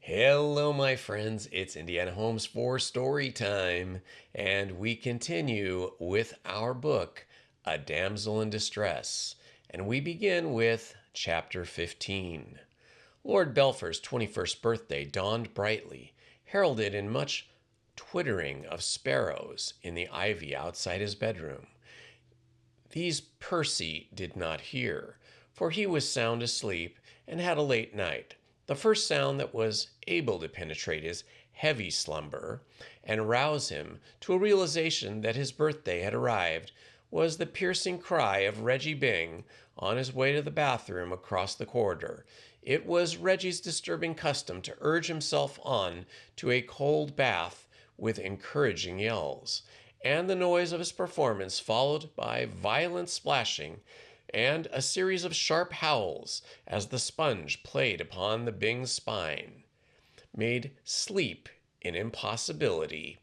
Hello, my friends. It's Indiana Holmes for story time, and we continue with our book, A Damsel in Distress, and we begin with chapter 15. Lord Belpher's 21st birthday dawned brightly, heralded in much twittering of sparrows in the ivy outside his bedroom. These Percy did not hear, for he was sound asleep and had a late night. The first sound that was able to penetrate his heavy slumber and rouse him to a realization that his birthday had arrived was the piercing cry of Reggie Byng on his way to the bathroom across the corridor. It was Reggie's disturbing custom to urge himself on to a cold bath with encouraging yells, and the noise of his performance, followed by violent splashing and a series of sharp howls as the sponge played upon the Bing's spine, made sleep an impossibility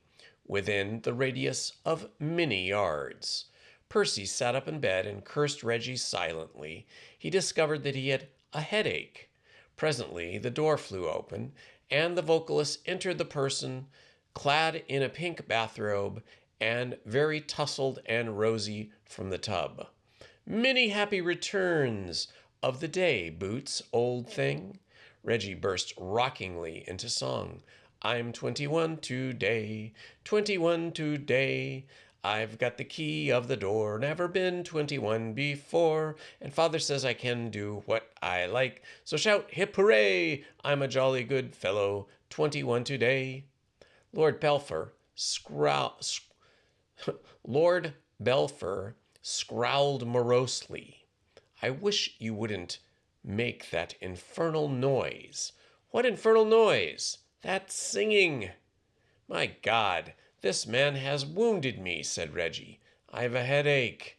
within the radius of many yards. Percy sat up in bed and cursed Reggie silently. He discovered that he had a headache. Presently, the door flew open, and the vocalist entered the person clad in a pink bathrobe and very tousled and rosy from the tub. Many happy returns of the day, Boots, old thing. Reggie burst rockingly into song. I'm 21 today, 21 today. I've got the key of the door, never been 21 before, and father says I can do what I like. So shout, hip hooray! I'm a jolly good fellow, 21 today. Lord Belpher Lord Belpher scowled morosely. I wish you wouldn't make that infernal noise. What infernal noise? That's singing. My God, this man has wounded me, said Reggie. I've a headache.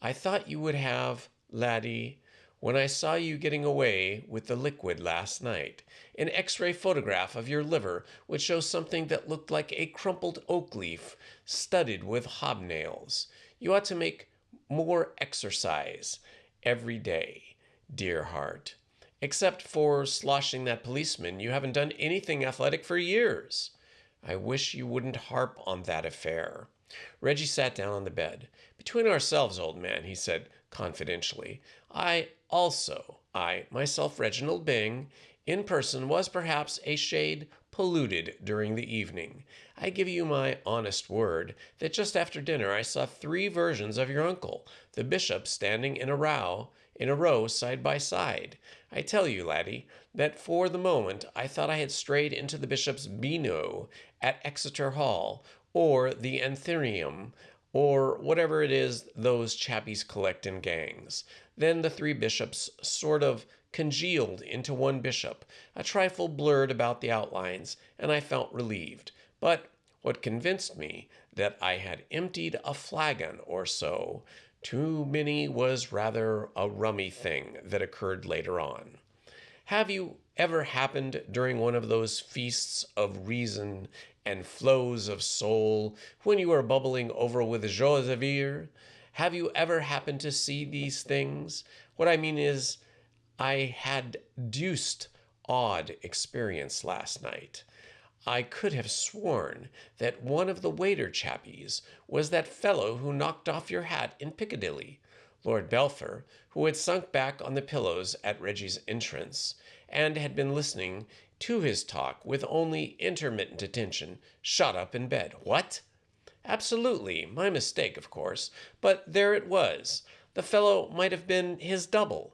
I thought you would have, laddie, when I saw you getting away with the liquid last night. An X-ray photograph of your liver would show something that looked like a crumpled oak leaf studded with hobnails. You ought to make more exercise every day, dear heart. Except for sloshing that policeman, you haven't done anything athletic for years. I wish you wouldn't harp on that affair. Reggie sat down on the bed. Between ourselves, old man, he said confidentially, I myself, Reginald Byng, in person, was perhaps a shade polluted during the evening. I give you my honest word that just after dinner I saw 3 versions of your uncle, the bishop standing in a row side by side. I tell you, laddie, that for the moment I thought I had strayed into the bishop's Beano at Exeter Hall, or the Anthurium, or whatever it is those chappies collect in gangs. Then the 3 bishops sort of congealed into one bishop, a trifle blurred about the outlines, and I felt relieved. But what convinced me that I had emptied a flagon or so too many was rather a rummy thing that occurred later on. Have you ever happened during one of those feasts of reason and flows of soul when you are bubbling over with joie de vivre? Have you ever happened to see these things? What I mean is, I had deuced odd experience last night. I could have sworn that one of the waiter chappies was that fellow who knocked off your hat in Piccadilly. Lord Belpher, who had sunk back on the pillows at Reggie's entrance, and had been listening to his talk with only intermittent attention, shot up in bed. What? Absolutely, my mistake, of course, but there it was. The fellow might have been his double.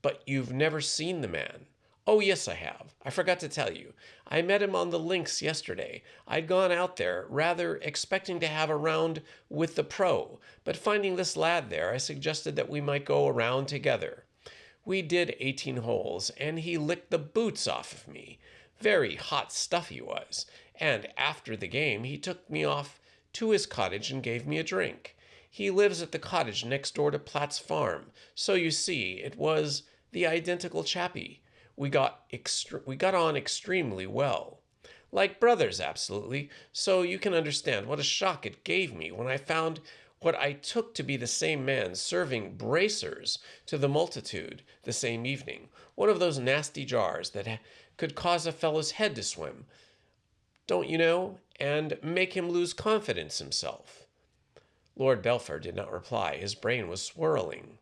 But you've never seen the man. Oh, yes, I have. I forgot to tell you. I met him on the links yesterday. I'd gone out there, rather expecting to have a round with the pro, but finding this lad there, I suggested that we might go around together. We did 18 holes, and he licked the boots off of me. Very hot stuff he was. And after the game, he took me off to his cottage and gave me a drink. He lives at the cottage next door to Platt's farm, so you see, it was the identical chappie. We got on extremely well. Like brothers, absolutely. So you can understand what a shock it gave me when I found what I took to be the same man serving bracers to the multitude the same evening, one of those nasty jars that could cause a fellow's head to swim, don't you know, and make him lose confidence in himself. Lord Belpher did not reply. His brain was swirling.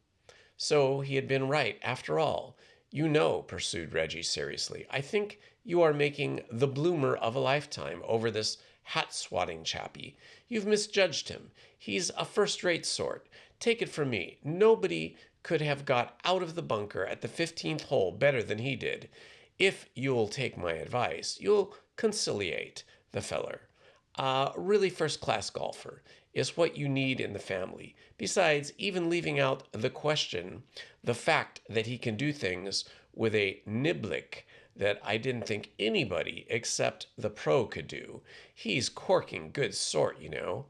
So he had been right, after all. You know, pursued Reggie seriously, I think you are making the bloomer of a lifetime over this hat-swatting chappie. You've misjudged him. He's a first-rate sort. Take it from me, nobody could have got out of the bunker at the 15th hole better than he did. If you'll take my advice, you'll conciliate the feller. Really first-class golfer is what you need in the family. Besides, even leaving out the question, the fact that he can do things with a niblick that I didn't think anybody except the pro could do. He's corking good sort, you know.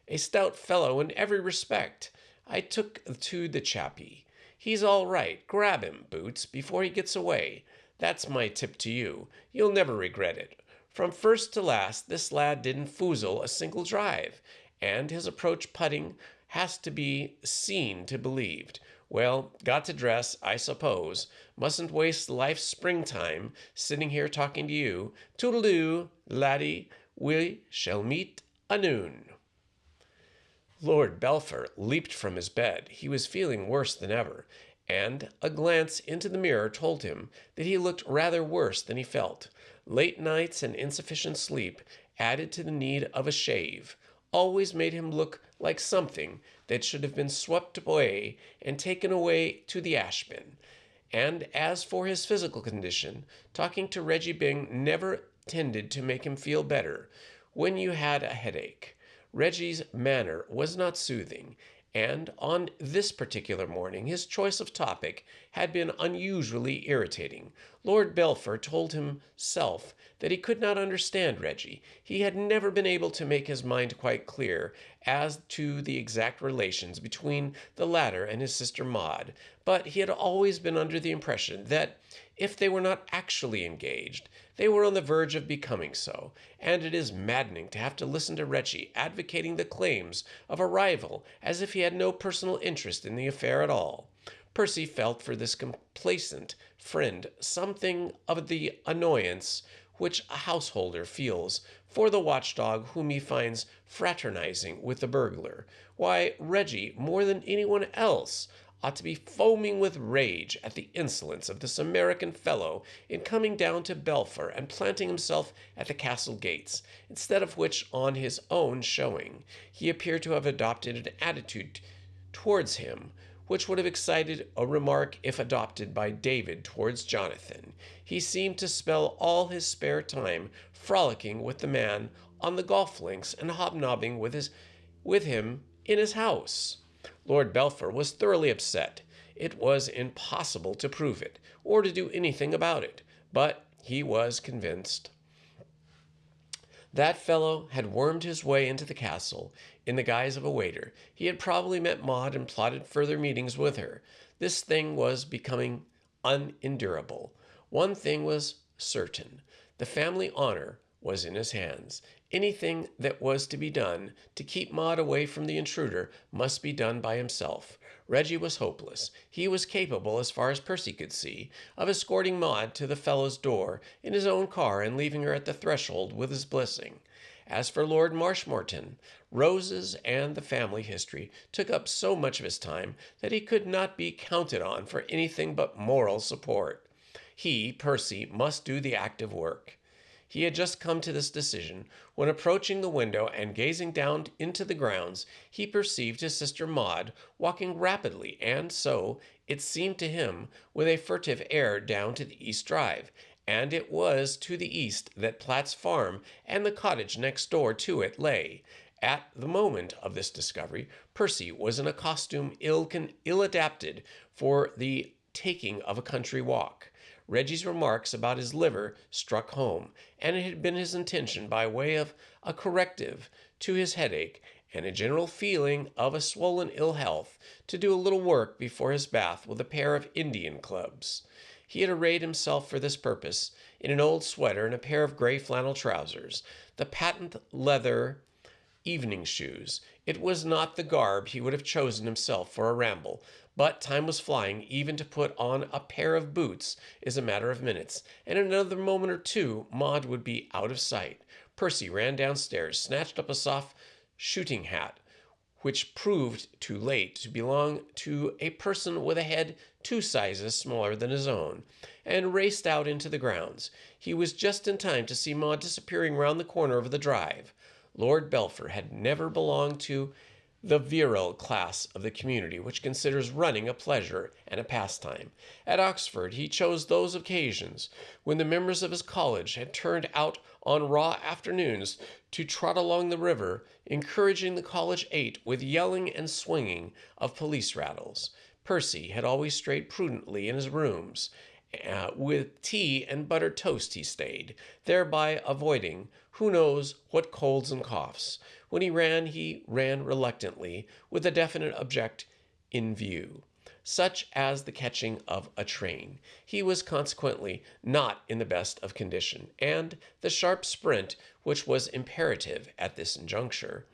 A stout fellow in every respect. I took to the chappie. He's all right. Grab him, Boots, before he gets away. That's my tip to you. You'll never regret it. From first to last, this lad didn't foozle a single drive, and his approach putting has to be seen to believed. Well, got to dress, I suppose. Mustn't waste life's springtime sitting here talking to you. Toodle-doo, laddie. We shall meet anoon. Lord Belpher leaped from his bed. He was feeling worse than ever, and a glance into the mirror told him that he looked rather worse than he felt. Late nights and insufficient sleep, added to the need of a shave, always made him look like something that should have been swept away and taken away to the ash bin. And as for his physical condition, talking to Reggie Byng never tended to make him feel better when you had a headache. Reggie's manner was not soothing, and on this particular morning his choice of topic had been unusually irritating. Lord Belpher told himself that he could not understand Reggie. He had never been able to make his mind quite clear as to the exact relations between the latter and his sister Maud, but he had always been under the impression that if they were not actually engaged, they were on the verge of becoming so, and it is maddening to have to listen to Reggie advocating the claims of a rival as if he had no personal interest in the affair at all. Percy felt for this complacent friend something of the annoyance which a householder feels for the watchdog whom he finds fraternizing with the burglar. Why, Reggie, more than anyone else, ought to be foaming with rage at the insolence of this American fellow in coming down to Belpher and planting himself at the castle gates, instead of which, on his own showing, he appeared to have adopted an attitude towards him which would have excited a remark if adopted by David towards Jonathan. He seemed to spend all his spare time frolicking with the man on the golf links and hobnobbing with him in his house. Lord Belpher was thoroughly upset. It was impossible to prove it, or to do anything about it, but he was convinced. That fellow had wormed his way into the castle in the guise of a waiter. He had probably met Maud and plotted further meetings with her. This thing was becoming unendurable. One thing was certain. The family honor was in his hands. Anything that was to be done to keep Maud away from the intruder must be done by himself. Reggie was hopeless. He was capable, as far as Percy could see, of escorting Maud to the fellow's door in his own car and leaving her at the threshold with his blessing. As for Lord Marshmoreton, roses and the family history took up so much of his time that he could not be counted on for anything but moral support. He, Percy, must do the active work. He had just come to this decision when, approaching the window and gazing down into the grounds, he perceived his sister Maud walking rapidly and, so it seemed to him, with a furtive air down to the East Drive, and it was to the east that Platt's farm and the cottage next door to it lay. At the moment of this discovery, Percy was in a costume ill adapted for the taking of a country walk. Reggie's remarks about his liver struck home, and it had been his intention, by way of a corrective to his headache and a general feeling of a swollen ill health, to do a little work before his bath with a pair of Indian clubs. He had arrayed himself for this purpose in an old sweater and a pair of gray flannel trousers. The patent leather evening shoes. It was not the garb he would have chosen himself for a ramble, but time was flying. Even to put on a pair of boots is a matter of minutes, and in another moment or two Maud would be out of sight. Percy ran downstairs, snatched up a soft shooting hat, which proved too late to belong to a person with a head 2 sizes smaller than his own, and raced out into the grounds. He was just in time to see Maud disappearing round the corner of the drive. Lord Belpher had never belonged to the virile class of the community which considers running a pleasure and a pastime. At Oxford he chose those occasions when the members of his college had turned out on raw afternoons to trot along the river, encouraging the college eight with yelling and swinging of police rattles. Percy had always strayed prudently in his rooms. With tea and buttered toast he stayed, thereby avoiding who knows what colds and coughs. When he ran reluctantly, with a definite object in view, such as the catching of a train. He was consequently not in the best of condition, and the sharp sprint, which was imperative at this juncture,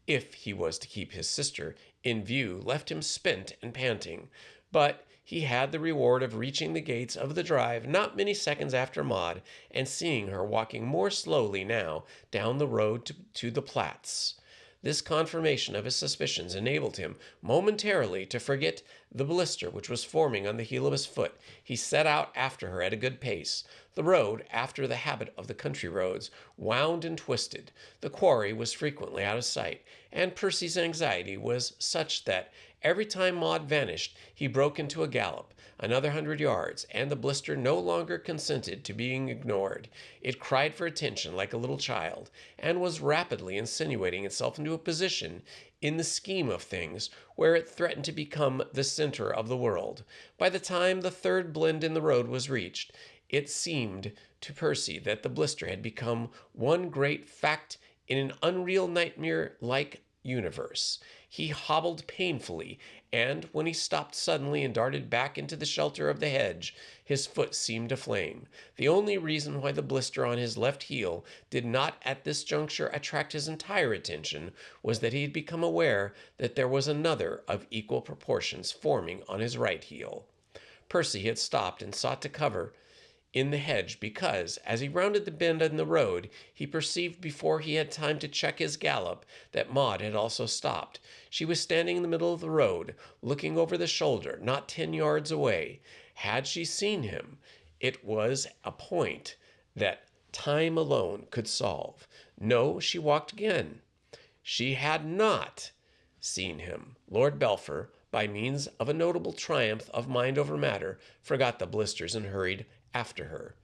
if he was to keep his sister in view, left him spent and panting. But he had the reward of reaching the gates of the drive not many seconds after Maud, and seeing her walking more slowly now down the road to the Platz. This confirmation of his suspicions enabled him momentarily to forget the blister which was forming on the heel of his foot. He set out after her at a good pace. The road, after the habit of the country roads, wound and twisted. The quarry was frequently out of sight, and Percy's anxiety was such that every time Maud vanished, he broke into a gallop. Another 100 yards, and the blister no longer consented to being ignored. It cried for attention like a little child, and was rapidly insinuating itself into a position in the scheme of things where it threatened to become the center of the world. By the time the third bend in the road was reached, it seemed to Percy that the blister had become one great fact in an unreal nightmare-like universe. He hobbled painfully, and when he stopped suddenly and darted back into the shelter of the hedge, his foot seemed to flame. The only reason why the blister on his left heel did not at this juncture attract his entire attention was that he had become aware that there was another of equal proportions forming on his right heel. Percy had stopped and sought to cover in the hedge because, as he rounded the bend in the road, he perceived before he had time to check his gallop that Maud had also stopped. She was standing in the middle of the road, looking over the shoulder, not 10 yards away. Had she seen him? It was a point that time alone could solve. No, she walked again. She had not seen him. Lord Belpher, by means of a notable triumph of mind over matter, forgot the blisters and hurried after her.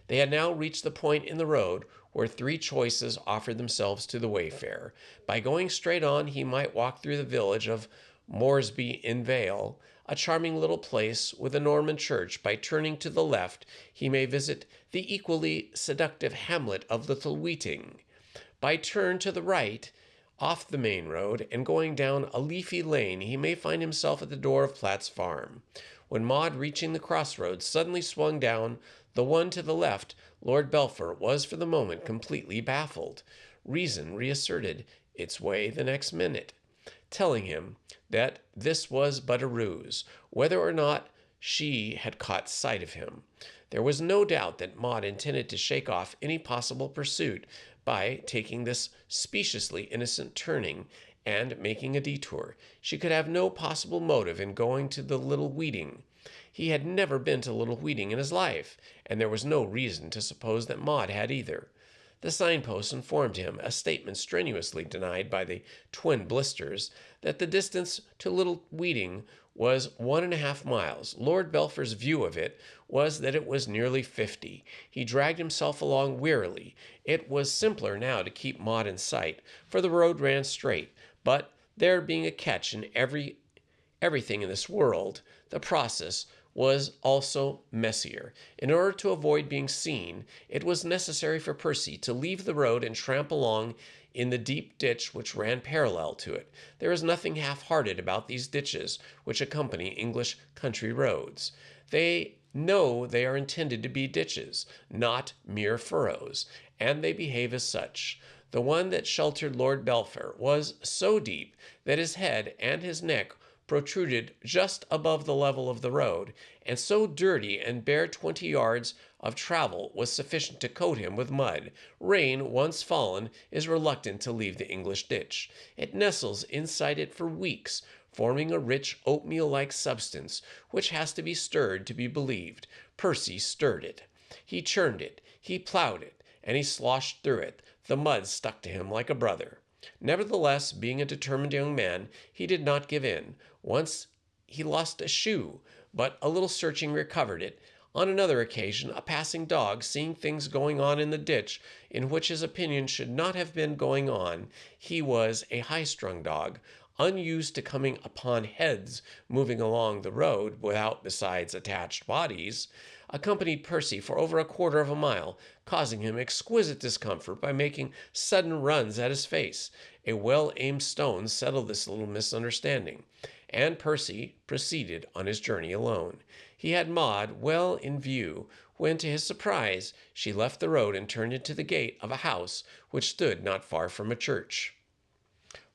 They had now reached the point in the road where 3 choices offered themselves to the wayfarer. By going straight on, he might walk through the village of Moresby in Vale, a charming little place with a Norman church. By turning to the left, he may visit the equally seductive hamlet of Little Weeting. By turn to the right, off the main road, and going down a leafy lane, he may find himself at the door of Platt's farm. When Maud, reaching the crossroads, suddenly swung down the one to the left, Lord Belpher was for the moment completely baffled. Reason reasserted its way the next minute, telling him that this was but a ruse, whether or not she had caught sight of him. There was no doubt that Maud intended to shake off any possible pursuit by taking this speciously innocent turning and making a detour. She could have no possible motive in going to the Little Weeting. He had never been to Little Weeting in his life, and there was no reason to suppose that Maud had either. The signpost informed him, a statement strenuously denied by the twin blisters, that the distance to Little Weeting was 1.5 miles. Lord Belpher's view of it was that it was nearly 50. He dragged himself along wearily. It was simpler now to keep Maud in sight, for the road ran straight. But there being a catch in everything in this world, the process was also messier. In order to avoid being seen, it was necessary for Percy to leave the road and tramp along in the deep ditch which ran parallel to it. There is nothing half-hearted about these ditches which accompany English country roads. They know they are intended to be ditches, not mere furrows, and they behave as such. The one that sheltered Lord Belpher was so deep that his head and his neck protruded just above the level of the road, and so dirty and bare 20 yards of travel was sufficient to coat him with mud. Rain, once fallen, is reluctant to leave the English ditch. It nestles inside it for weeks, forming a rich oatmeal-like substance which has to be stirred to be believed. Percy stirred it. He churned it. He plowed it, and he sloshed through it. The mud stuck to him like a brother. Nevertheless, being a determined young man, he did not give in. Once he lost a shoe, but a little searching recovered it. On another occasion, a passing dog, seeing things going on in the ditch in which his opinion should not have been going on, he was a high-strung dog, unused to coming upon heads moving along the road without besides attached bodies, accompanied Percy for over a quarter of a mile, causing him exquisite discomfort by making sudden runs at his face. A well-aimed stone settled this little misunderstanding, and Percy proceeded on his journey alone. He had Maud well in view when, to his surprise, she left the road and turned into the gate of a house which stood not far from a church.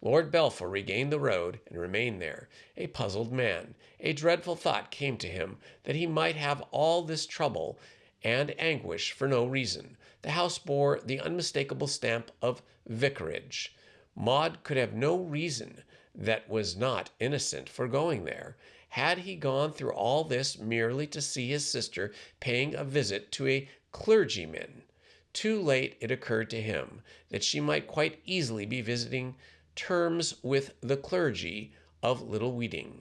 Lord Belpher regained the road and remained there, a puzzled man. A dreadful thought came to him that he might have all this trouble and anguish for no reason. The house bore the unmistakable stamp of vicarage. Maud could have no reason that was not innocent for going there. Had he gone through all this merely to see his sister paying a visit to a clergyman? Too late it occurred to him that she might quite easily be visiting terms with the clergy of Little Weeding.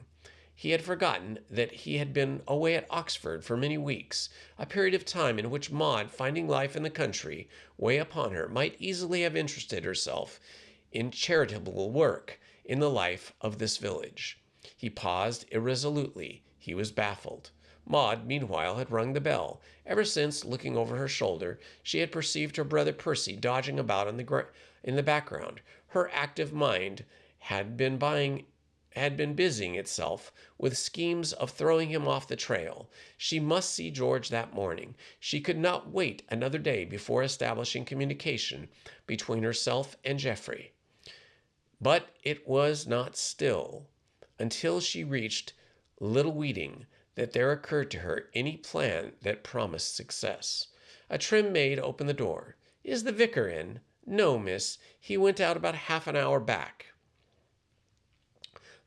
He had forgotten that he had been away at Oxford for many weeks, a period of time in which Maud, finding life in the country weigh upon her, might easily have interested herself in charitable work in the life of this village. He paused irresolutely. He was baffled. Maud, meanwhile, had rung the bell. Ever since, looking over her shoulder, she had perceived her brother Percy dodging about in the background. Her active mind had been busying itself with schemes of throwing him off the trail. She must see George that morning. She could not wait another day before establishing communication between herself and Geoffrey. But it was not still until she reached Little Weeding that there occurred to her any plan that promised success. A trim maid opened the door. "Is the vicar in?" "No, miss. He went out about half an hour back."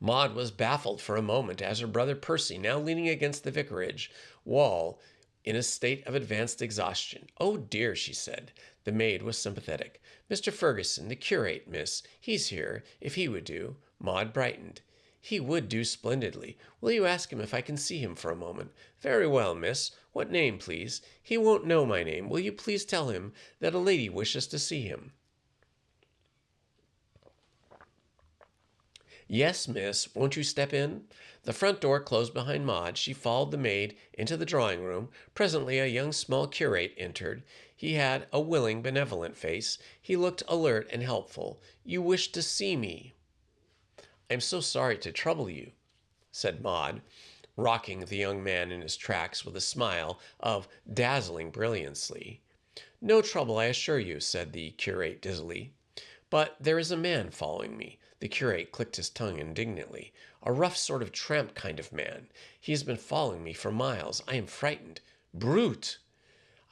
Maud was baffled for a moment as her brother Percy, now leaning against the vicarage wall in a state of advanced exhaustion. "Oh dear," she said. The maid was sympathetic. "Mr. Ferguson, the curate, miss. He's here, if he would do." Maud brightened. "He would do splendidly. Will you ask him if I can see him for a moment?" "Very well, miss. What name, please?" "He won't know my name. Will you please tell him that a lady wishes to see him?" "Yes, miss. Won't you step in?" The front door closed behind Maud. She followed the maid into the drawing room. Presently a young small curate entered. He had a willing, benevolent face. He looked alert and helpful. "You wished to see me." "I'm so sorry to trouble you," said Maud, rocking the young man in his tracks with a smile of dazzling brilliancy. "No trouble, I assure you," said the curate dizzily. "But there is a man following me." The curate clicked his tongue indignantly. "A rough sort of tramp kind of man. He has been following me for miles. I am frightened." "Brute!"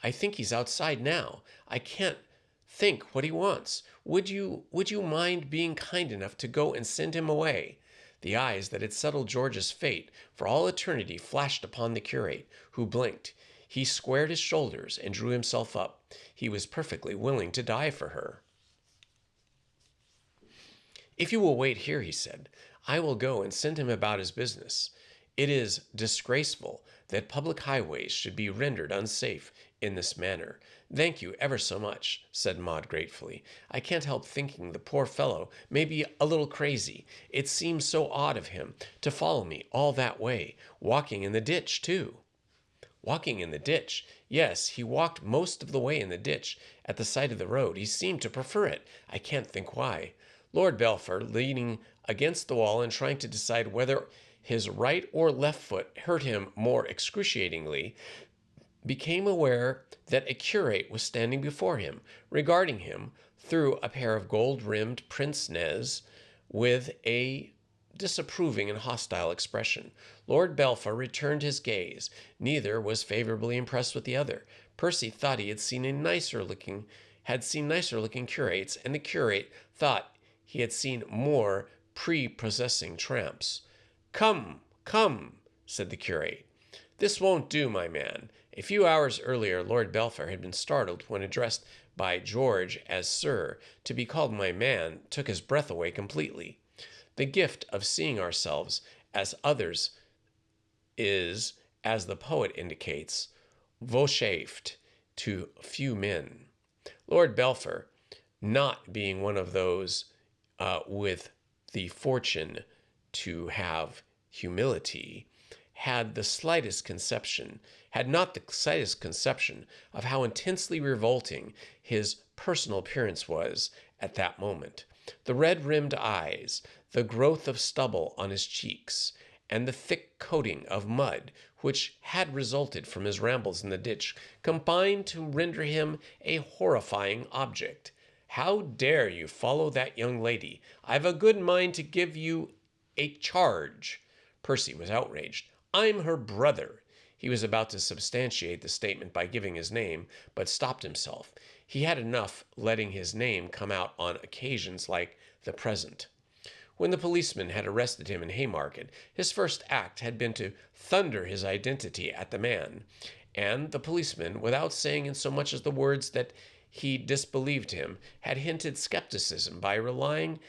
"I think he's outside now. I can't think what he wants. Would you mind being kind enough to go and send him away?" The eyes that had settled George's fate for all eternity flashed upon the curate, who blinked. He squared his shoulders and drew himself up. He was perfectly willing to die for her. "If you will wait here," he said, "I will go and send him about his business. It is disgraceful that public highways should be rendered unsafe in this manner." "Thank you ever so much," said Maud gratefully. "I can't help thinking the poor fellow may be a little crazy. It seems so odd of him to follow me all that way, walking in the ditch, too." "Walking in the ditch?" "Yes, he walked most of the way in the ditch at the side of the road. He seemed to prefer it. I can't think why." Lord Belpher, leaning against the wall and trying to decide whether his right or left foot hurt him more excruciatingly, became aware that a curate was standing before him, regarding him through a pair of gold-rimmed pince-nez with a disapproving and hostile expression. Lord Belpher returned his gaze. Neither was favorably impressed with the other. Percy thought he had seen nicer looking curates, and the curate thought he had seen more prepossessing tramps. Come, come, said the curate. This won't do, my man. A few hours earlier, Lord Belpher had been startled when addressed by George as Sir. To be called my man took his breath away completely. The gift of seeing ourselves as others is, as the poet indicates, vouchsafed to few men. Lord Belpher, not being one of those with the fortune to have humility, had not the slightest conception of how intensely revolting his personal appearance was at that moment. The red-rimmed eyes, the growth of stubble on his cheeks, and the thick coating of mud which had resulted from his rambles in the ditch combined to render him a horrifying object. How dare you follow that young lady? I've a good mind to give you a charge. Percy was outraged. I'm her brother. He was about to substantiate the statement by giving his name, but stopped himself. He had enough letting his name come out on occasions like the present. When the policeman had arrested him in Haymarket, his first act had been to thunder his identity at the man, and the policeman, without saying in so much as the words that he disbelieved him, had hinted skepticism by replying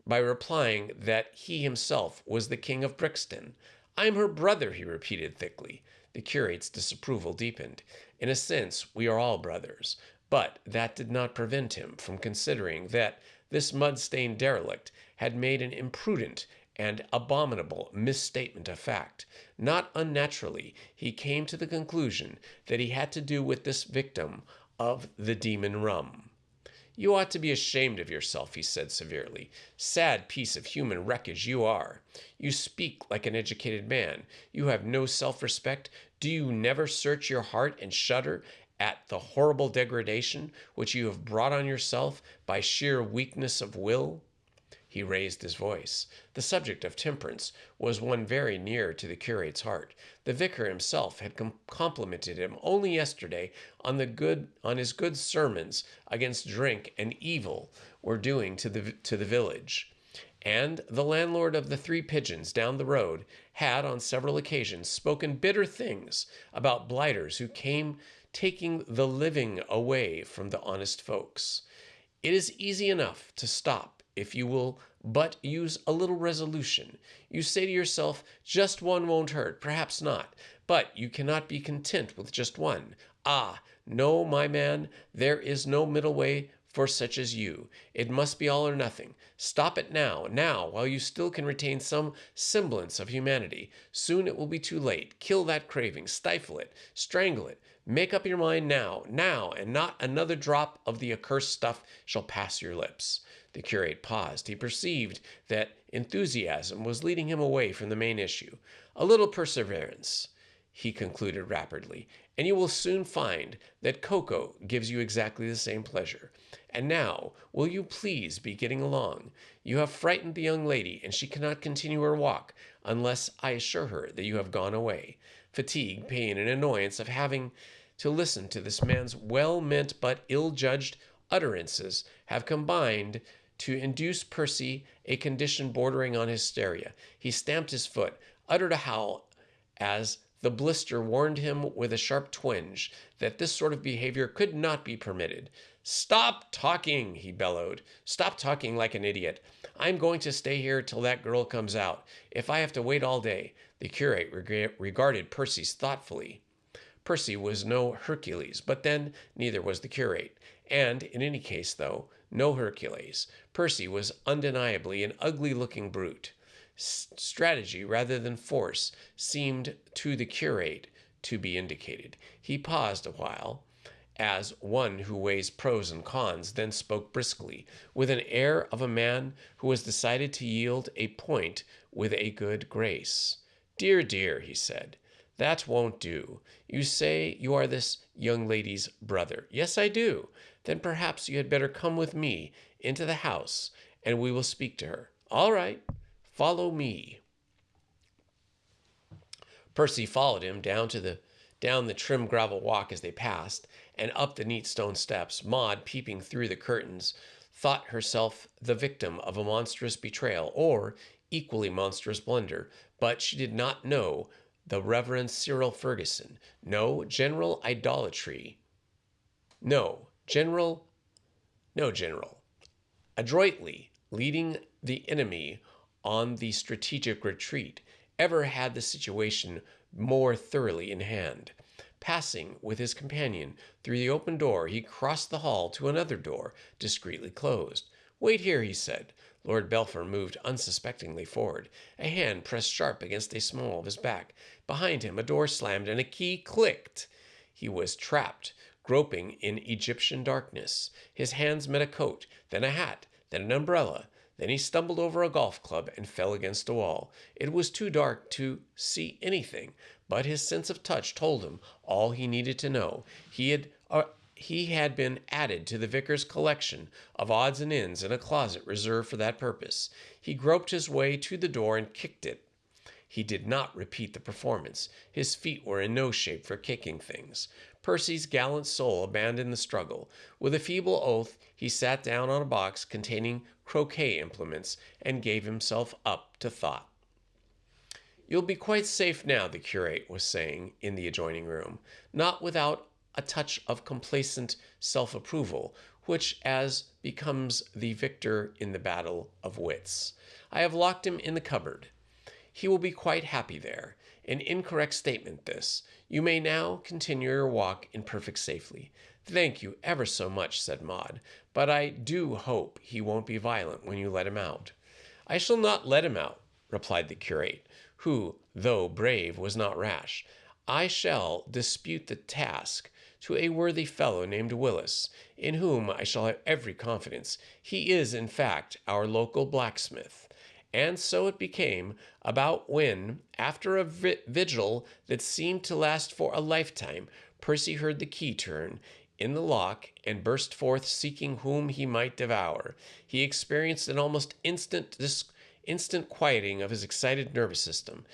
that he himself was the King of Brixton. I'm her brother, he repeated thickly. The curate's disapproval deepened. In a sense, we are all brothers, but that did not prevent him from considering that this mud-stained derelict had made an imprudent and abominable misstatement of fact. Not unnaturally, he came to the conclusion that he had to do with this victim of the demon rum. You ought to be ashamed of yourself, he said severely. Sad piece of human wreckage you are. You speak like an educated man. You have no self-respect. Do you never search your heart and shudder at the horrible degradation which you have brought on yourself by sheer weakness of will? He raised his voice. The subject of temperance was one very near to the curate's heart. The vicar himself had complimented him only yesterday on his good sermons against drink and evil were doing to the village. And the landlord of the Three Pigeons down the road had on several occasions spoken bitter things about blighters who came taking the living away from the honest folks. It is easy enough to stop if you will but use a little resolution. You say to yourself, just one won't hurt, perhaps not, but you cannot be content with just one. Ah, no, my man, there is no middle way for such as you. It must be all or nothing. Stop it now, while you still can retain some semblance of humanity. Soon it will be too late. Kill that craving, stifle it, strangle it. Make up your mind now, and not another drop of the accursed stuff shall pass your lips. The curate paused. He perceived that enthusiasm was leading him away from the main issue. A little perseverance, he concluded rapidly, and you will soon find that cocoa gives you exactly the same pleasure. And now, will you please be getting along? You have frightened the young lady, and she cannot continue her walk unless I assure her that you have gone away. Fatigue, pain, and annoyance of having to listen to this man's well-meant but ill-judged utterances have combined to induce Percy a condition bordering on hysteria. He stamped his foot, uttered a howl, as the blister warned him with a sharp twinge that this sort of behavior could not be permitted. Stop talking, he bellowed. Stop talking like an idiot. I'm going to stay here till that girl comes out, if I have to wait all day. The curate regarded Percy thoughtfully. Percy was no Hercules, but then neither was the curate. And, in any case, though, no Hercules. Percy was undeniably an ugly-looking brute. Strategy rather than force seemed to the curate to be indicated. He paused a while, as one who weighs pros and cons, then spoke briskly, with an air of a man who has decided to yield a point with a good grace. Dear, he said, That won't do. You say you are this young lady's brother. Yes, I do. Then perhaps you had better come with me into the house, and we will speak to her. All right, follow me. Percy followed him down the trim gravel walk as they passed, and up the neat stone steps. Maud, peeping through the curtains, thought herself the victim of a monstrous betrayal, or equally monstrous blunder, but she did not know the Reverend Cyril Ferguson. No general idolatry. No, general. No, general. Adroitly leading the enemy on the strategic retreat, ever had the situation more thoroughly in hand. Passing with his companion through the open door, he crossed the hall to another door, discreetly closed. Wait here, he said. Lord Belpher moved unsuspectingly forward. A hand pressed sharp against a small of his back. Behind him, a door slammed and a key clicked. He was trapped, groping in Egyptian darkness. His hands met a coat, then a hat, then an umbrella. Then he stumbled over a golf club and fell against a wall. It was too dark to see anything, but his sense of touch told him all he needed to know. He had been added to the vicar's collection of odds and ends in a closet reserved for that purpose. He groped his way to the door and kicked it. He did not repeat the performance. His feet were in no shape for kicking things. Percy's gallant soul abandoned the struggle. With a feeble oath, he sat down on a box containing croquet implements and gave himself up to thought. You'll be quite safe now, the curate was saying in the adjoining room, not without a touch of complacent self-approval, which as becomes the victor in the battle of wits. I have locked him in the cupboard. He will be quite happy there. An incorrect statement, this. You may now continue your walk in perfect safety. Thank you ever so much, said Maud, but I do hope he won't be violent when you let him out. I shall not let him out, replied the curate, who, though brave, was not rash. I shall dispute the task to a worthy fellow named Willis, in whom I shall have every confidence. He is, in fact, our local blacksmith. And so it became about when, after a vigil that seemed to last for a lifetime, Percy heard the key turn in the lock and burst forth seeking whom he might devour. He experienced an almost instant quieting of his excited nervous system.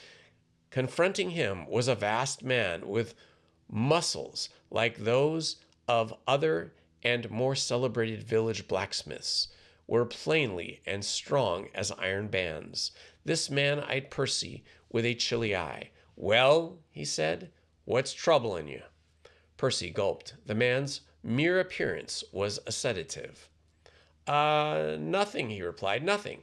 Confronting him was a vast man with muscles like those of other and more celebrated village blacksmiths, were plainly and strong as iron bands. This man eyed Percy with a chilly eye. Well, he said, what's troubling you? Percy gulped. The man's mere appearance was a sedative. Nothing, he replied, nothing.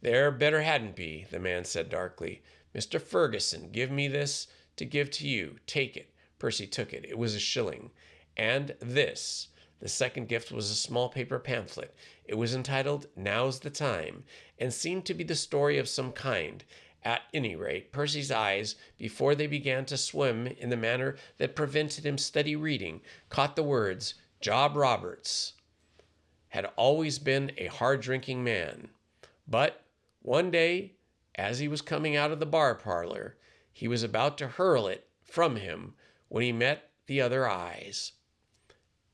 There better hadn't be, the man said darkly. Mr. Ferguson, give me this to give to you. Take it. Percy took it. It was a shilling. And this. The second gift was a small paper pamphlet. It was entitled Now's the Time, and seemed to be the story of some kind. At any rate, Percy's eyes, before they began to swim in the manner that prevented him steady reading, caught the words, Job Roberts had always been a hard-drinking man. But one day, as he was coming out of the bar parlor, he was about to hurl it from him when he met the other eyes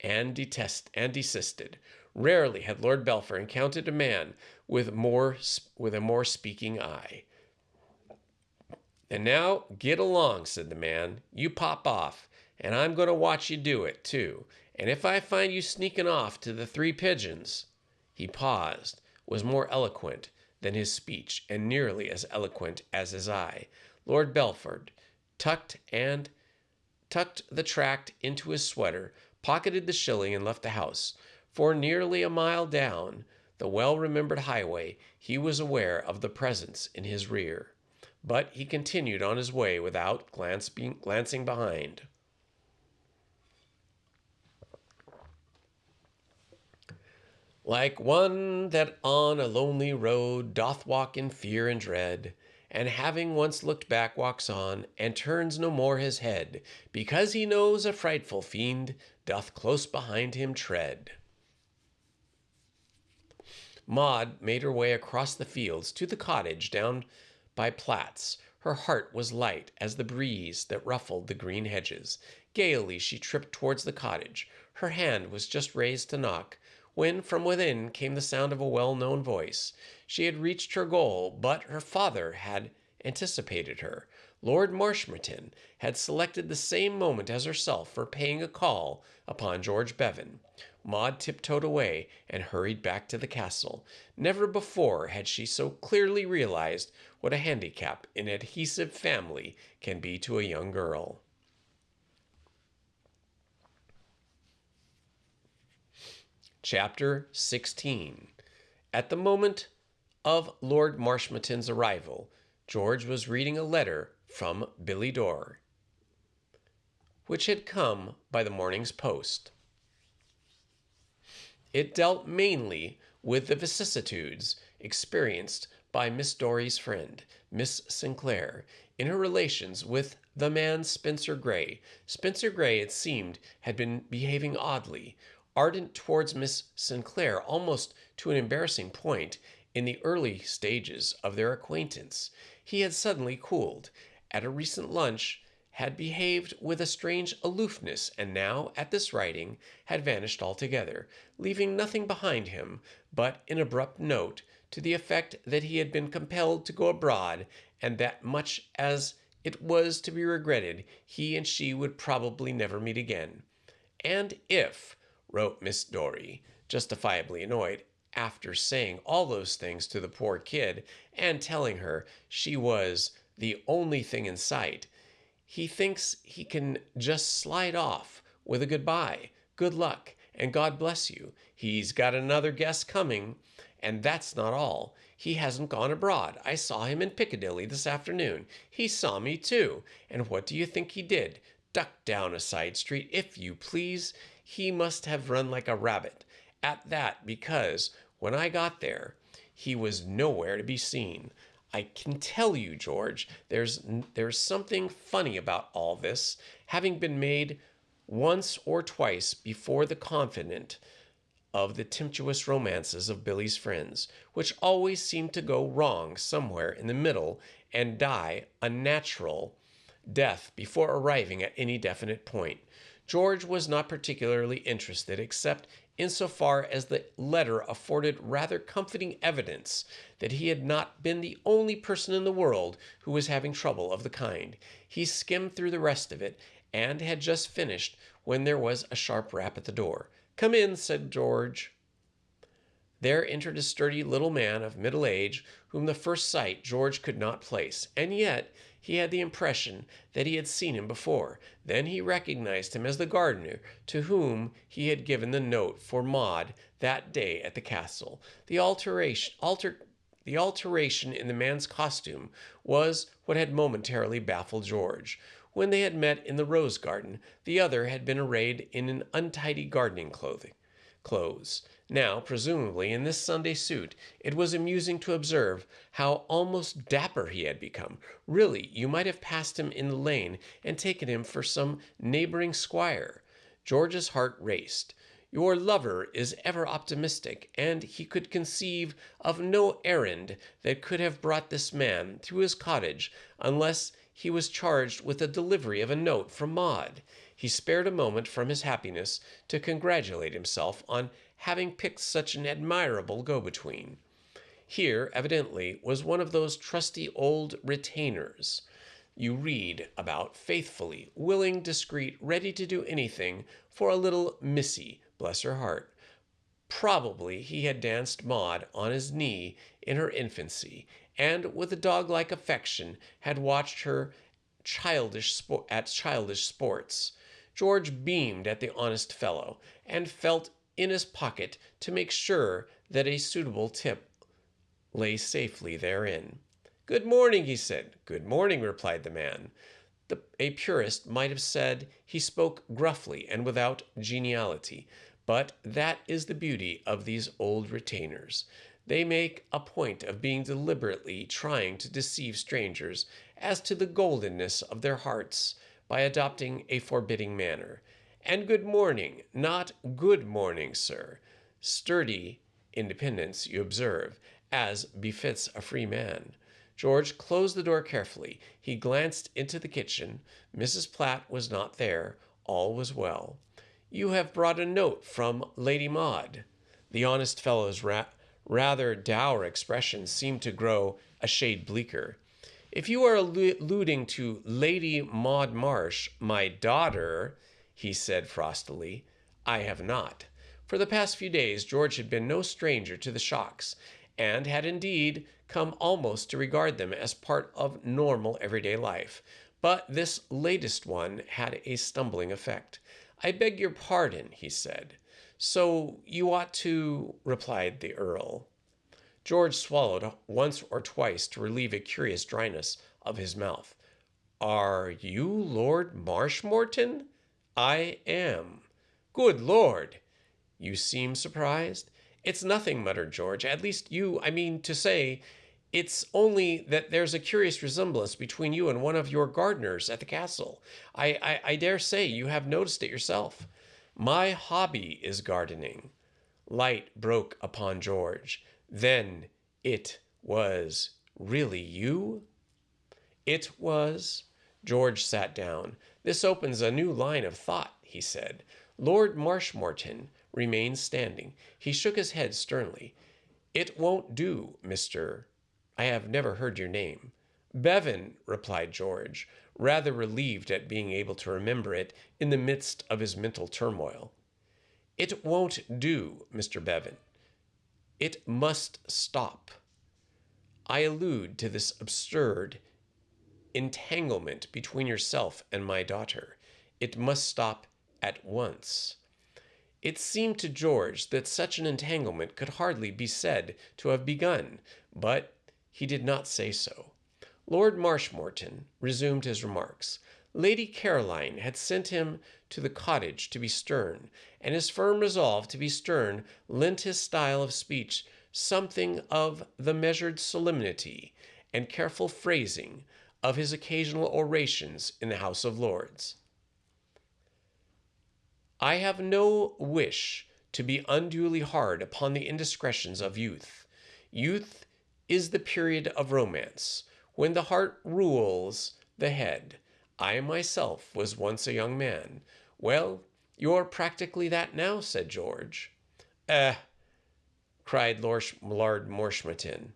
and desisted. Rarely had Lord Belpher encountered a man with a more speaking eye. And now, get along, said the man. You pop off, and I'm going to watch you do it, too. And if I find you sneaking off to the Three Pigeons... He paused, was more eloquent than his speech, and nearly as eloquent as his eye. Lord Belpher tucked the tract into his sweater, pocketed the shilling, and left the house. For nearly a mile down the well-remembered highway, he was aware of the presence in his rear. But he continued on his way without glancing behind. Like one that on a lonely road doth walk in fear and dread, and having once looked back walks on, and turns no more his head, because he knows a frightful fiend doth close behind him tread. Maud made her way across the fields to the cottage down by Platt's. Her heart was light as the breeze that ruffled the green hedges. Gaily she tripped towards the cottage. Her hand was just raised to knock, when from within came the sound of a well-known voice. She had reached her goal, but her father had anticipated her. Lord Marshmoreton had selected the same moment as herself for paying a call upon George Bevan. Maud tiptoed away and hurried back to the castle. Never before had she so clearly realized what a handicap an adhesive family can be to a young girl. Chapter 16. At the moment of Lord Marshmoreton's arrival, George was reading a letter from Billy Dore, which had come by the morning's post. It dealt mainly with the vicissitudes experienced by Miss Dory's friend, Miss Sinclair, in her relations with the man Spencer Gray. Spencer Gray, it seemed, had been behaving oddly, ardent towards Miss Sinclair almost to an embarrassing point in the early stages of their acquaintance. He had suddenly cooled. At a recent lunch, had behaved with a strange aloofness, and now, at this writing, had vanished altogether, leaving nothing behind him but an abrupt note to the effect that he had been compelled to go abroad, and that much as it was to be regretted, he and she would probably never meet again. And if, wrote Miss Dory, justifiably annoyed, after saying all those things to the poor kid and telling her she was the only thing in sight, he thinks he can just slide off with a goodbye, good luck, and God bless you. He's got another guest coming, and that's not all. He hasn't gone abroad. I saw him in Piccadilly this afternoon. He saw me too. And what do you think he did? Ducked down a side street, if you please. He must have run like a rabbit at that, because when I got there, he was nowhere to be seen. I can tell you, George, there's something funny about all this, having been made once or twice before the confidant of the tempestuous romances of Billy's friends, which always seem to go wrong somewhere in the middle and die a natural death before arriving at any definite point. George was not particularly interested, except insofar as the letter afforded rather comforting evidence that he had not been the only person in the world who was having trouble of the kind. He skimmed through the rest of it, and had just finished when there was a sharp rap at the door. "Come in," said George. There entered a sturdy little man of middle age, whom the first sight George could not place, and yet he had the impression that he had seen him before. Then he recognized him as the gardener to whom he had given the note for Maud that day at the castle. The alteration in the man's costume was what had momentarily baffled George. When they had met in the rose garden, the other had been arrayed in an untidy gardening clothes. Now, presumably, in this Sunday suit, it was amusing to observe how almost dapper he had become. Really, you might have passed him in the lane and taken him for some neighboring squire. George's heart raced. Your lover is ever optimistic, and he could conceive of no errand that could have brought this man through his cottage unless he was charged with the delivery of a note from Maud. He spared a moment from his happiness to congratulate himself on having picked such an admirable go-between. Here, evidently, was one of those trusty old retainers you read about, faithfully, willing, discreet, ready to do anything for a little missy, bless her heart. Probably he had danced Maud on his knee in her infancy, and with a dog-like affection had watched her childish sports. George beamed at the honest fellow, and felt in his pocket to make sure that a suitable tip lay safely therein. "Good morning," he said. "Good morning," replied the man. A purist might have said he spoke gruffly and without geniality, but that is the beauty of these old retainers. They make a point of being deliberately trying to deceive strangers as to the goldenness of their hearts by adopting a forbidding manner. And good morning, not good morning, sir. Sturdy independence, you observe, as befits a free man. George closed the door carefully. He glanced into the kitchen. Mrs. Platt was not there. All was well. You have brought a note from Lady Maud. The honest fellow's rather dour expression seemed to grow a shade bleaker. If you are alluding to Lady Maud Marsh, my daughter, he said frostily, I have not. For the past few days, George had been no stranger to the shocks, and had indeed come almost to regard them as part of normal everyday life. But this latest one had a stumbling effect. I beg your pardon, he said. So you ought to, replied the Earl. George swallowed once or twice to relieve a curious dryness of his mouth. Are you Lord Marshmoreton? I am. Good Lord! You seem surprised. It's nothing, muttered George. At least I mean to say, it's only that there's a curious resemblance between you and one of your gardeners at the castle. I dare say you have noticed it yourself. My hobby is gardening. Light broke upon George. Then it was really you? It was. George sat down. This opens a new line of thought, he said. Lord Marshmoreton remained standing. He shook his head sternly. It won't do, Mr. I have never heard your name. Bevan, replied George, rather relieved at being able to remember it in the midst of his mental turmoil. It won't do, Mr. Bevan. It must stop. I allude to this absurd entanglement between yourself and my daughter. It must stop at once. It seemed to George that such an entanglement could hardly be said to have begun, but he did not say so. Lord Marshmoreton resumed his remarks. Lady Caroline had sent him to the cottage to be stern, and his firm resolve to be stern lent his style of speech something of the measured solemnity and careful phrasing of his occasional orations in the House of Lords. I have no wish to be unduly hard upon the indiscretions of youth. Youth is the period of romance, when the heart rules the head. I myself was once a young man. Well, you're practically that now, said George. Cried Lord Marshmoreton,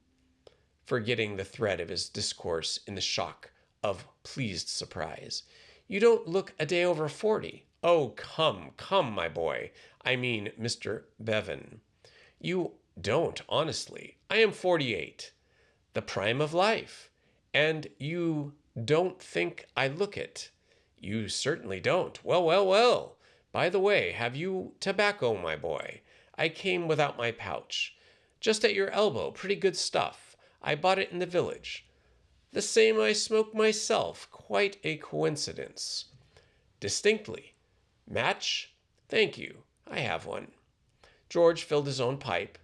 forgetting the thread of his discourse in the shock of pleased surprise. You don't look a day over 40. Oh, come, my boy. I mean, Mr. Bevan. You don't, honestly. I am 48. The prime of life. And you don't think I look it. You certainly don't. Well. By the way, have you tobacco, my boy? I came without my pouch. Just at your elbow. Pretty good stuff. I bought it in the village. The same I smoke myself. Quite a coincidence. Distinctly. Match? Thank you. I have one. George filled his own pipe.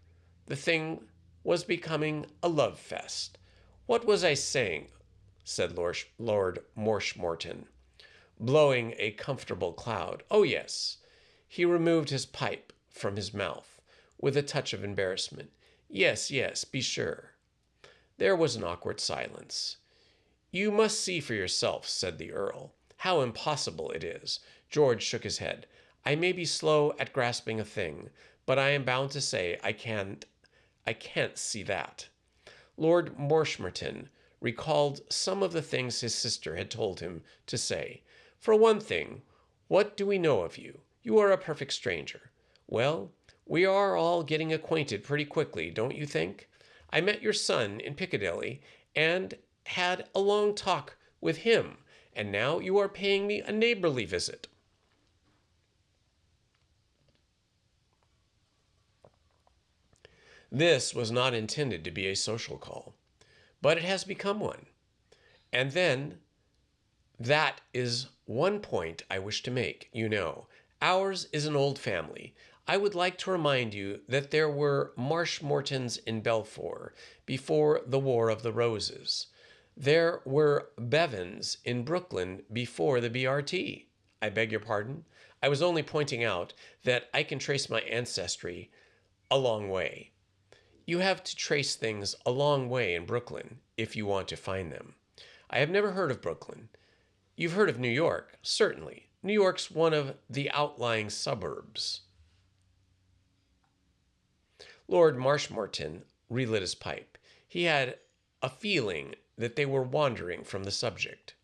The thing was becoming a love fest. What was I saying? Said Lord Marshmoreton, blowing a comfortable cloud. Oh, yes. He removed his pipe from his mouth with a touch of embarrassment. Yes, be sure. There was an awkward silence. You must see for yourself, said the Earl, how impossible it is. George shook his head. I may be slow at grasping a thing, but I am bound to say I can't see that. Lord Marshmoreton recalled some of the things his sister had told him to say. For one thing, what do we know of you? You are a perfect stranger. Well, we are all getting acquainted pretty quickly, don't you think? I met your son in Piccadilly and had a long talk with him, and now you are paying me a neighborly visit. This was not intended to be a social call, but it has become one. And then, that is one point I wish to make. You know, ours is an old family. I would like to remind you that there were Marshmoretons in Belfour before the War of the Roses. There were Bevans in Brooklyn before the BRT. I beg your pardon? I was only pointing out that I can trace my ancestry a long way. You have to trace things a long way in Brooklyn. if you want to find them. I have never heard of Brooklyn. You've heard of New York, certainly. New York's one of the outlying suburbs. Lord Marshmoreton relit his pipe. He had a feeling that they were wandering from the subject.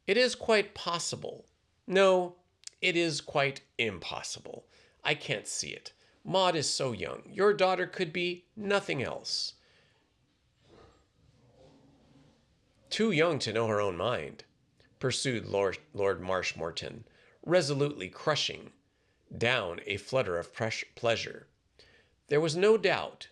It is quite possible. No, it is quite impossible. I can't see it. Maud is so young. Your daughter could be nothing else. Too young to know her own mind, pursued Lord Marshmoreton, resolutely crushing down a flutter of pleasure. There was no doubt.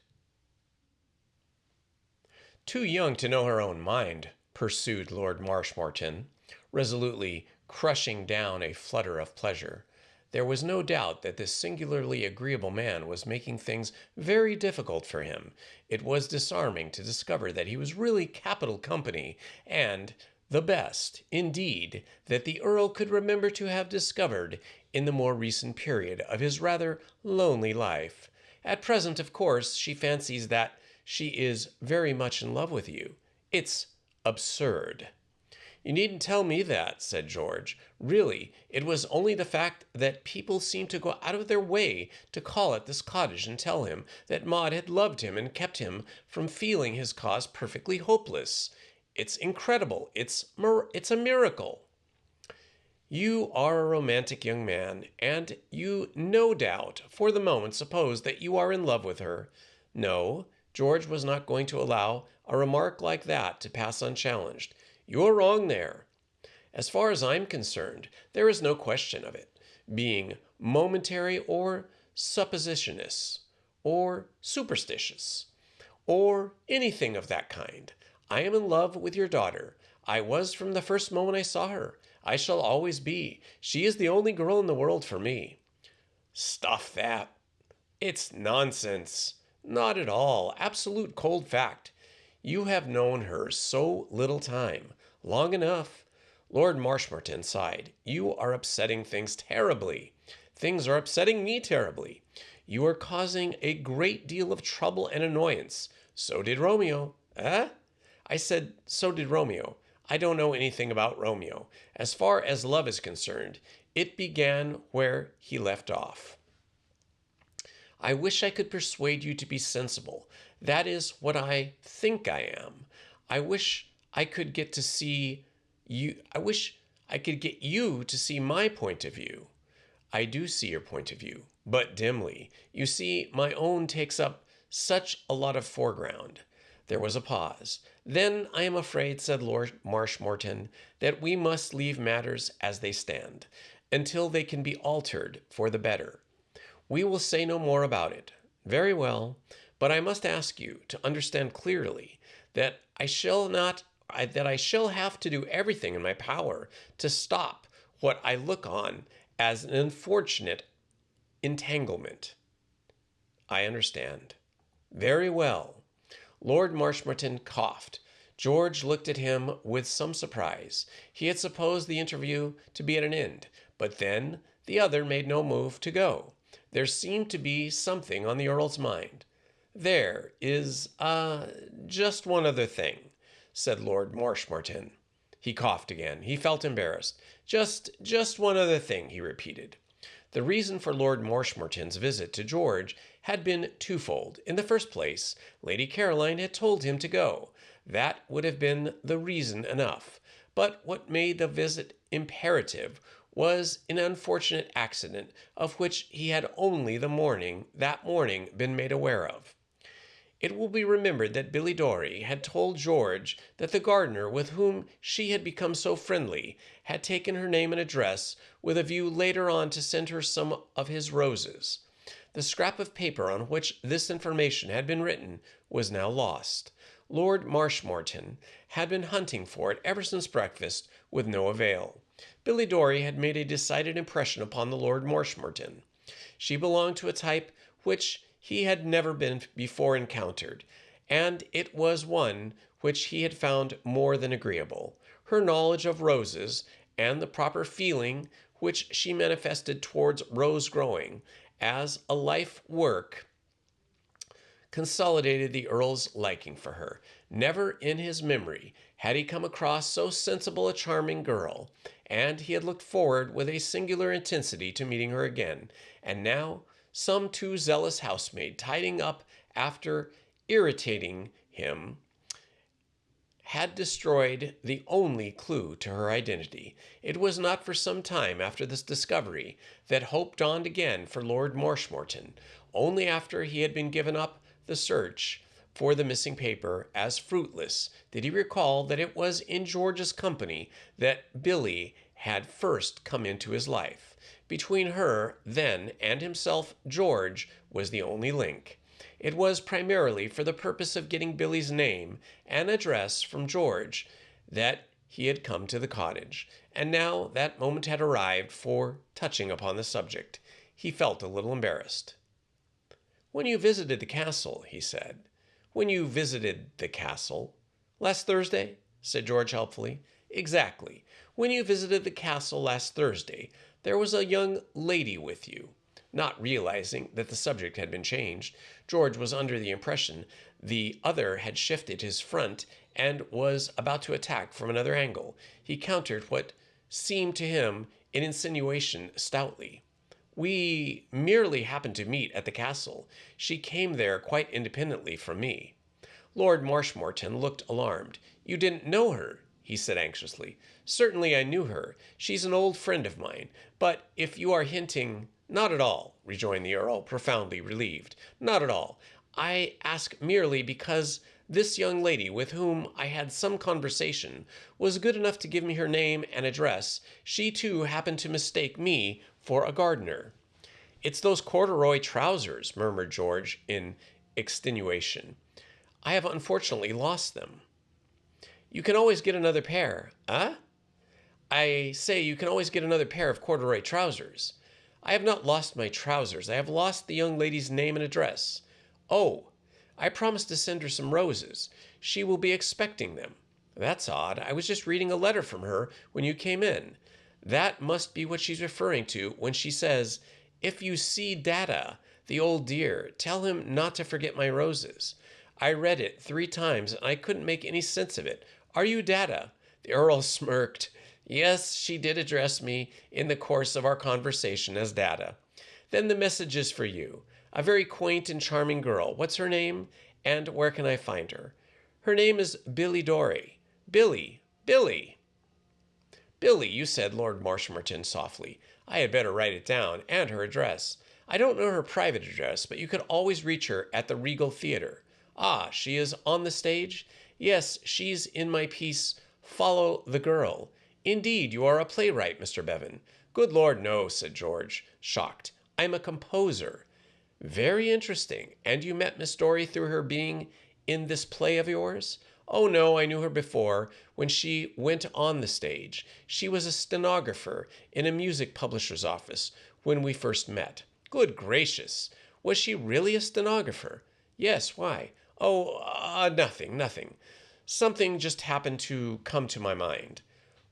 Too young to know her own mind, pursued Lord Marshmoreton, resolutely crushing down a flutter of pleasure. There was no doubt that this singularly agreeable man was making things very difficult for him. It was disarming to discover that he was really capital company, and the best, indeed, that the Earl could remember to have discovered in the more recent period of his rather lonely life. At present, of course, she fancies that she is very much in love with you. It's absurd. You needn't tell me that, said George. Really, it was only the fact that people seemed to go out of their way to call at this cottage and tell him that Maud had loved him and kept him from feeling his cause perfectly hopeless. It's incredible. It's a miracle. You are a romantic young man, and you no doubt for the moment suppose that you are in love with her. No, George was not going to allow a remark like that to pass unchallenged. You're wrong there. As far as I'm concerned, there is no question of it being momentary or suppositionist or superstitious or anything of that kind. I am in love with your daughter. I was from the first moment I saw her. I shall always be. She is the only girl in the world for me. Stuff that. It's nonsense. Not at all. Absolute cold fact. You have known her so little time. Long enough. Lord Marshmoreton sighed. You are upsetting things terribly. Things are upsetting me terribly. You are causing a great deal of trouble and annoyance. So did Romeo. Eh? I said, so did Romeo. I don't know anything about Romeo. As far as love is concerned, it began where he left off. I wish I could persuade you to be sensible. That is what I think I am. I wish I could get to see you. I wish I could get you to see my point of view. I do see your point of view, but dimly. You see, my own takes up such a lot of foreground. There was a pause. Then I am afraid, said Lord Marshmoreton, that we must leave matters as they stand, until they can be altered for the better. We will say no more about it. Very well, but I must ask you to understand clearly that I shall have to do everything in my power to stop what I look on as an unfortunate entanglement. I understand. Very well. Lord Marshmoreton coughed. George looked at him with some surprise. He had supposed the interview to be at an end, but then the other made no move to go. There seemed to be something on the Earl's mind. There is, just one other thing, said Lord Marshmoreton. He coughed again. He felt embarrassed. Just one other thing, he repeated. The reason for Lord Marshmoreton's visit to George had been twofold. In the first place, Lady Caroline had told him to go. That would have been the reason enough. But what made the visit imperative was an unfortunate accident of which he had only that morning been made aware of. It will be remembered that Billy Dorry had told George that the gardener with whom she had become so friendly had taken her name and address with a view later on to send her some of his roses. The scrap of paper on which this information had been written was now lost. Lord Marshmoreton had been hunting for it ever since breakfast, with no avail. Billy Dorry had made a decided impression upon the Lord Marshmoreton. She belonged to a type which he had never before encountered, and it was one which he had found more than agreeable. Her knowledge of roses, and the proper feeling which she manifested towards rose growing as a life work, consolidated the Earl's liking for her. Never in his memory had he come across so sensible a charming girl, and he had looked forward with a singular intensity to meeting her again. And now, some too zealous housemaid tidying up after irritating him had destroyed the only clue to her identity. It was not for some time after this discovery that hope dawned again for Lord Marshmoreton. Only after he had been given up the search for the missing paper as fruitless did he recall that it was in George's company that Billy had first come into his life. Between her, then, and himself, George was the only link. It was primarily for the purpose of getting Billy's name and address from George that he had come to the cottage, and now that moment had arrived for touching upon the subject. He felt a little embarrassed. "When you visited the castle," he said. "When you visited the castle?" "Last Thursday?" said George helpfully. "Exactly. When you visited the castle last Thursday, there was a young lady with you." Not realizing that the subject had been changed, George was under the impression the other had shifted his front and was about to attack from another angle. He countered what seemed to him an insinuation stoutly. "We merely happened to meet at the castle. She came there quite independently from me." Lord Marshmoreton looked alarmed. "You didn't know her?" he said anxiously. "Certainly I knew her. She's an old friend of mine. But if you are hinting—" "Not at all," rejoined the Earl, profoundly relieved. "Not at all. I ask merely because this young lady, with whom I had some conversation, was good enough to give me her name and address. She, too, happened to mistake me for a gardener." "It's those corduroy trousers," murmured George in extenuation. "I have unfortunately lost them." "You can always get another pair." "Eh?" "I say you can always get another pair of corduroy trousers." "I have not lost my trousers. I have lost the young lady's name and address." "Oh, I promised to send her some roses. She will be expecting them." "That's odd. I was just reading a letter from her when you came in." "That must be what she's referring to when she says, 'If you see Dada, the old dear, tell him not to forget my roses.' I read it 3 times and I couldn't make any sense of it. Are you Dada?" The Earl smirked. "Yes, she did address me in the course of our conversation as Dada." "Then the message is for you. A very quaint and charming girl. What's her name? And where can I find her?" "Her name is Billy Dory." "Billy! Billy!" "Billy, you said," Lord Marshmoreton softly. "I had better write it down, and her address. I don't know her private address, but you could always reach her at the Regal Theatre." "Ah, she is on the stage?" "Yes, she's in my piece, Follow the Girl." "Indeed, you are a playwright, Mr. Bevan." "Good Lord, no," said George, shocked. "I'm a composer." "Very interesting. And you met Miss Dory through her being in this play of yours?" "Oh, no, I knew her before, when she went on the stage. She was a stenographer in a music publisher's office when we first met." "Good gracious! Was she really a stenographer?" "Yes, why?" "Oh, nothing. Something just happened to come to my mind."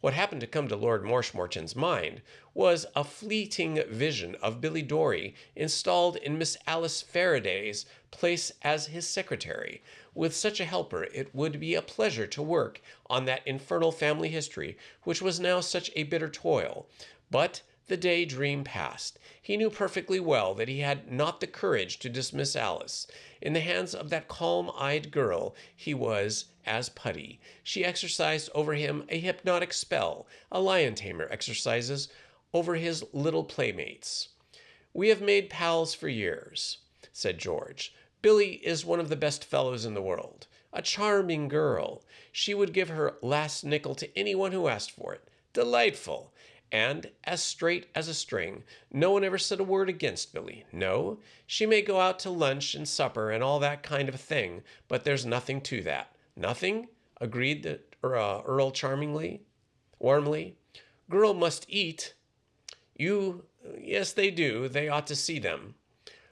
What happened to come to Lord Marshmoreton's mind was a fleeting vision of Billy Dory installed in Miss Alice Faraday's place as his secretary. With such a helper, it would be a pleasure to work on that infernal family history, which was now such a bitter toil. But the daydream passed. He knew perfectly well that he had not the courage to dismiss Alice. In the hands of that calm-eyed girl he was as putty. She exercised over him a hypnotic spell, a lion-tamer exercises over his little playmates. "We have made pals for years," said George. "Billy is one of the best fellows in the world. A charming girl. She would give her last nickel to anyone who asked for it. Delightful. And as straight as a string. No one ever said a word against Billy. No, she may go out to lunch and supper and all that kind of thing, but there's nothing to that." "Nothing?" agreed the Earl warmly. "Girl must eat." Yes, they do. They ought to see them.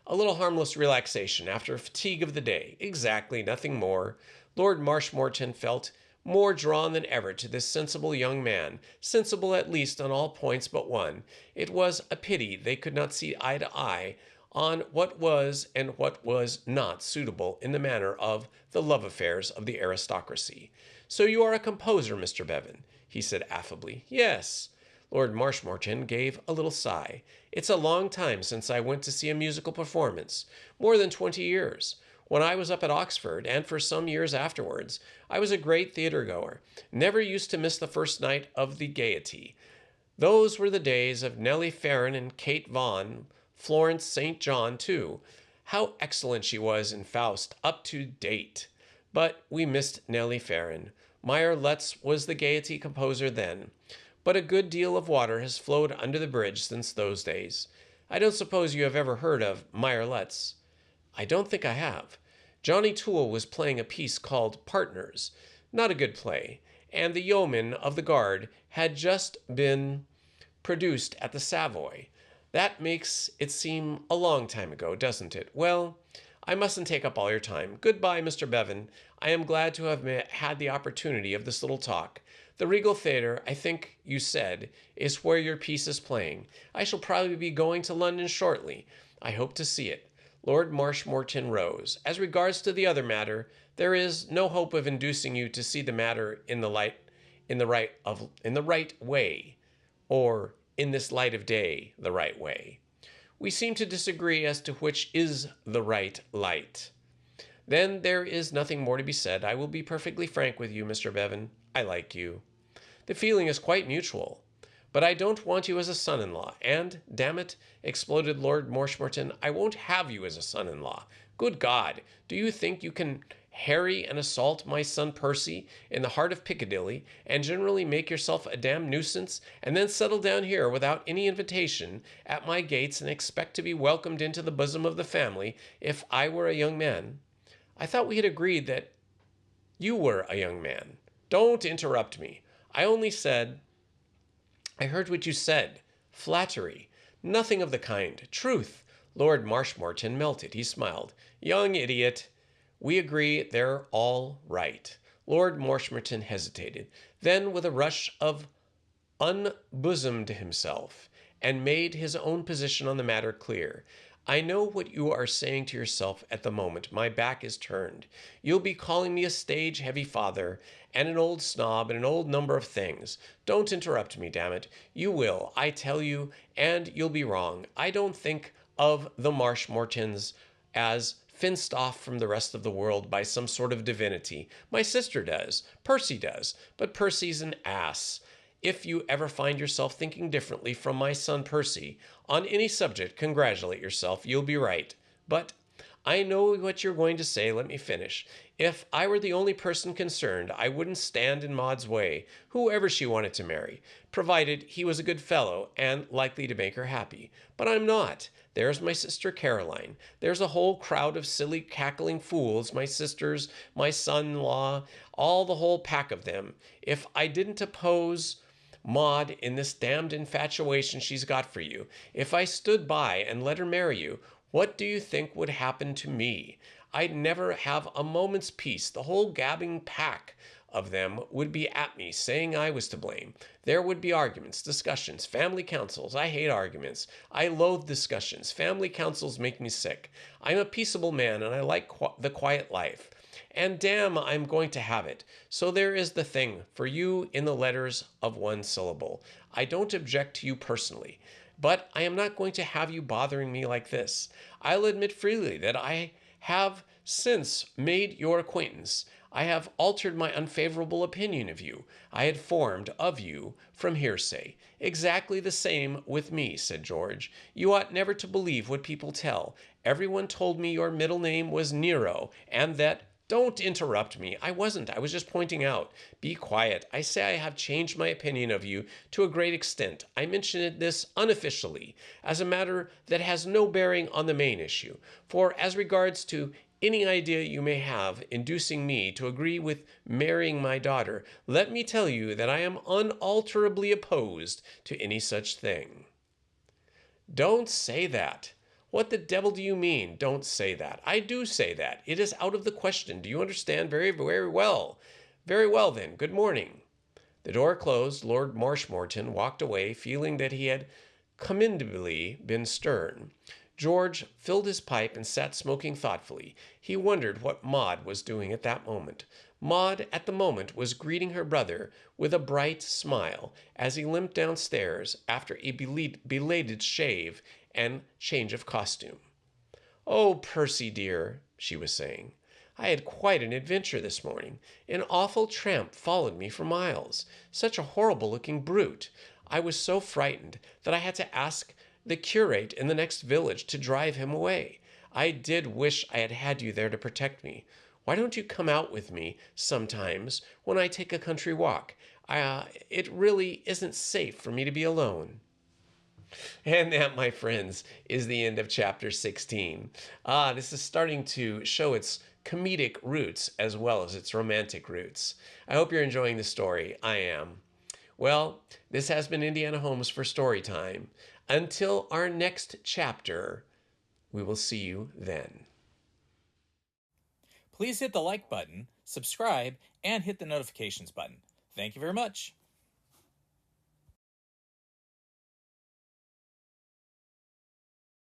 "A little harmless relaxation after a fatigue of the day." "Exactly, nothing more." Lord Marshmoreton felt more drawn than ever to this sensible young man, sensible at least on all points but one. It was a pity they could not see eye to eye on what was and what was not suitable in the manner of the love affairs of the aristocracy. So you are a composer, Mr. Bevan, he said affably. Yes. Lord Marshmoreton gave a little sigh. It's a long time since I went to see a musical performance. More than 20 years. When I was up at Oxford, and for some years afterwards, I was a great theatre goer. Never used to miss the first night of the Gaiety. Those were the days of Nellie Farren and Kate Vaughan, Florence St. John, too. How excellent she was in Faust, up to date. But we missed Nellie Farren. Meyer Lutz was the Gaiety composer then. But a good deal of water has flowed under the bridge since those days. I don't suppose you have ever heard of Meyer Lutz. I don't think I have. Johnny Toole was playing a piece called Partners, not a good play, and The Yeoman of the Guard had just been produced at the Savoy. That makes it seem a long time ago, doesn't it? Well, I mustn't take up all your time. Goodbye, Mr. Bevan. I am glad to have had the opportunity of this little talk. The Regal Theatre, I think you said, is where your piece is playing. I shall probably be going to London shortly. I hope to see it. Lord Marshmoreton rose. As regards to the other matter, there is no hope of inducing you to see the matter in the right way, or in this light of day, the right way. We seem to disagree as to which is the right light. Then there is nothing more to be said. I will be perfectly frank with you, Mr. Bevan. I like you. The feeling is quite mutual. But I don't want you as a son-in-law, and, damn it, exploded Lord Marshmoreton, I won't have you as a son-in-law. Good God, do you think you can harry and assault my son Percy in the heart of Piccadilly, and generally make yourself a damned nuisance, and then settle down here without any invitation at my gates and expect to be welcomed into the bosom of the family if I were a young man? I thought we had agreed that you were a young man. Don't interrupt me. I heard what you said. Flattery. Nothing of the kind. Truth. Lord Marshmoreton melted. He smiled. Young idiot. We agree they're all right. Lord Marshmoreton hesitated. Then, with a rush of unbosomed himself and made his own position on the matter clear. I know what you are saying to yourself at the moment. My back is turned. You'll be calling me a stage-heavy father and an old snob and an old number of things. Don't interrupt me, damn it. You will, I tell you, and you'll be wrong. I don't think of the Marshmoretons as fenced off from the rest of the world by some sort of divinity. My sister does. Percy does. But Percy's an ass. If you ever find yourself thinking differently from my son Percy on any subject, congratulate yourself. You'll be right. But I know what you're going to say. Let me finish. If I were the only person concerned, I wouldn't stand in Maud's way, whoever she wanted to marry, provided he was a good fellow and likely to make her happy. But I'm not. There's my sister Caroline. There's a whole crowd of silly, cackling fools, my sisters, my son-in-law, all the whole pack of them. If I didn't oppose Maud in this damned infatuation she's got for you, if I stood by and let her marry you, what do you think would happen to me? I'd never have a moment's peace. The whole gabbing pack of them would be at me, saying I was to blame. There would be arguments, discussions, family councils. I hate arguments. I loathe discussions. Family councils make me sick. I'm a peaceable man, and I like the quiet life. And damn, I'm going to have it. So there is the thing for you in the letters of one syllable. I don't object to you personally, but I am not going to have you bothering me like this. I'll admit freely that I have since made your acquaintance. I have altered my unfavorable opinion of you. I had formed of you from hearsay. Exactly the same with me, said George. You ought never to believe what people tell. Everyone told me your middle name was Nero, and that... Don't interrupt me. I wasn't. I was just pointing out. Be quiet. I say I have changed my opinion of you to a great extent. I mention this unofficially, as a matter that has no bearing on the main issue. For as regards to any idea you may have inducing me to agree with marrying my daughter, let me tell you that I am unalterably opposed to any such thing. Don't say that. What the devil do you mean? Don't say that. I do say that. It is out of the question. Do you understand? Very, very well. Very well, then. Good morning. The door closed. Lord Marshmoreton walked away, feeling that he had commendably been stern. George filled his pipe and sat smoking thoughtfully. He wondered what Maud was doing at that moment. Maud, at the moment, was greeting her brother with a bright smile as he limped downstairs after a belated shave and change of costume. "Oh, Percy dear," she was saying, "I had quite an adventure this morning. An awful tramp followed me for miles. Such a horrible looking brute. I was so frightened that I had to ask the curate in the next village to drive him away. I did wish I had had you there to protect me. Why don't you come out with me sometimes when I take a country walk? It really isn't safe for me to be alone." And that, my friends, is the end of chapter 16. This is starting to show its comedic roots as well as its romantic roots. I hope you're enjoying the story. I am. Well, this has been Indiana Homes for Storytime. Until our next chapter, we will see you then. Please hit the like button, subscribe, and hit the notifications button. Thank you very much.